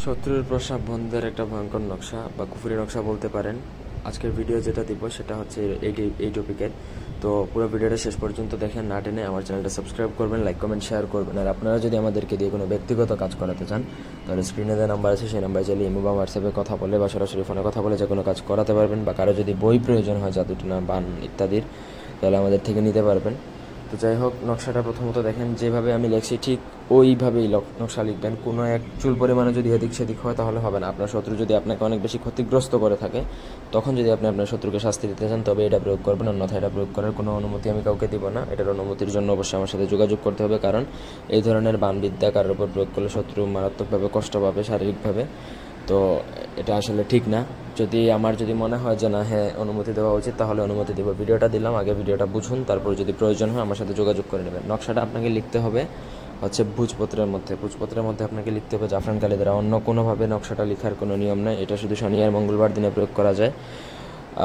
শত্রুর প্রস্রাব বন্ধের একটা ভয়ঙ্কর নকশা বা কুফুরি নকশা বলতে পারেন। আজকের ভিডিও যেটা দিব সেটা হচ্ছে এই টপিকের। তো পুরো ভিডিওটা শেষ পর্যন্ত দেখেন, না টেনে আমার চ্যানেলটা সাবস্ক্রাইব করবেন, লাইক কমেন্ট শেয়ার করবেন। আর আপনারা যদি আমাদেরকে দিয়ে কোনো ব্যক্তিগত কাজ করাতে চান তাহলে স্ক্রিনে যে নাম্বার আছে সেই নাম্বারে চাইলে ইমো বা হোয়াটসঅ্যাপে কথা বলে বা সরাসরি ফোনে কথা বলে যে কোনো কাজ করাতে পারবেন। বা কারো যদি বই প্রয়োজন হয় জাদুটনা বান ইত্যাদির তাহলে আমাদের থেকে নিতে পারবেন। তো যাই হোক, নকশাটা প্রথমত দেখেন, যেভাবে আমি লিখছি ঠিক ওইভাবেই নকশা লিখবেন। কোনো এক চুল পরিমাণে যদি এদিক সেদিক হয় তাহলে হবে না। আপনার শত্রু যদি আপনাকে অনেক বেশি ক্ষতিগ্রস্ত করে থাকে তখন যদি আপনি আপনার শত্রুকে শাস্তি দিতে চান তবে এটা প্রয়োগ করবেন, অন্যথায় এটা প্রয়োগ করার কোনো অনুমতি আমি কাউকে দিব না। এটার অনুমতির জন্য অবশ্যই আমার সাথে যোগাযোগ করতে হবে, কারণ এই ধরনের বানবিদ্যা কারোর উপর প্রয়োগ করলে শত্রু মারাত্মকভাবে কষ্ট পাবে শারীরিকভাবে। তো এটা আসলে ঠিক না। আমার যদি মনে হয় যে না, হ্যাঁ অনুমতি দেওয়া উচিত, তাহলে অনুমতি দেবো। ভিডিওটা দিলাম, আগে ভিডিওটা বুঝুন, তারপর যদি প্রয়োজন হয় আমার সাথে যোগাযোগ করে নেবেন। নকশাটা আপনাকে লিখতে হবে হচ্ছে ভোজপত্রের মধ্যে আপনাকে লিখতে হবে জাফরান কালি দ্বারা। অন্য কোনোভাবে নকশাটা লেখার কোনো নিয়ম নেই, এটা শুধু শনি আর মঙ্গলবার দিনে প্রয়োগ করা যায়।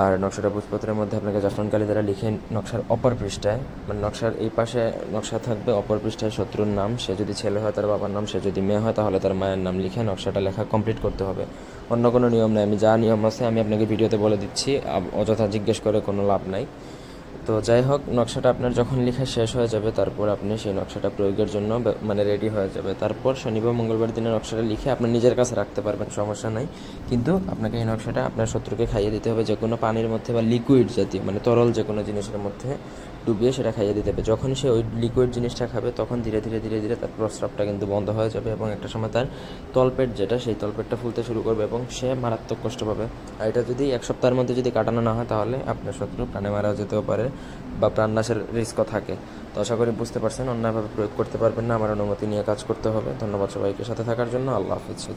আর নকশাটা ভোজপত্রের মধ্যে আপনাকে জাফরান কালি দ্বারা লিখে নকশার অপর পৃষ্ঠায়, মানে নকশার এই পাশে নকশা থাকবে, অপর পৃষ্ঠায় শত্রুর নাম, সে যদি ছেলে হয় তার বাবার নাম, সে যদি মেয়ে হয় তাহলে তার মায়ের নাম লিখে নকশাটা লেখা কমপ্লিট করতে হবে। অন্য কোনো নিয়ম নেই, আমি যা নিয়ম আছে আমি আপনাকে ভিডিওতে বলে দিচ্ছি, অযথা জিজ্ঞেস করে কোনো লাভ নাই। তো যাই হোক, নকশাটা আপনার যখন লেখা শেষ হয়ে যাবে তারপর আপনি সেই নকশাটা প্রয়োগের জন্য মানে রেডি হয়ে যাবে। তারপর শনিবার মঙ্গলবার দিনে নকশাটা লিখে আপনার নিজের কাছে রাখতে পারবেন, সমস্যা নাই। কিন্তু আপনাকে এই নকশাটা আপনার শত্রুকে খাইয়ে দিতে হবে, যে কোনো পানির মধ্যে বা লিকুইড জাতীয় মানে তরল যে কোনো জিনিসের মধ্যে ডুবিয়ে সেটা খাইয়ে দিতে হবে। যখন সে ওই লিকুইড জিনিসটা খাবে তখন ধীরে ধীরে তার প্রস্রাবটা কিন্তু বন্ধ হয়ে যাবে এবং একটা সময় তার তলপেট যেটা, সেই তলপেটটা ফুলতে শুরু করবে এবং সে মারাত্মক কষ্ট পাবে। আর এটা যদি 1 সপ্তাহের মধ্যে যদি কাটানো না হয় তাহলে আপনার শত্রু প্রাণে মারা যেতেও পারে বা প্রাণনাশের রিস্কও থাকে। তো আশা করি বুঝতে পারছেন, অন্যভাবে প্রয়োগ করতে পারবেন না, আমার অনুমতি নিয়ে কাজ করতে হবে। ধন্যবাদ সবাইকে সাথে থাকার জন্য। আল্লাহ হাফিজ।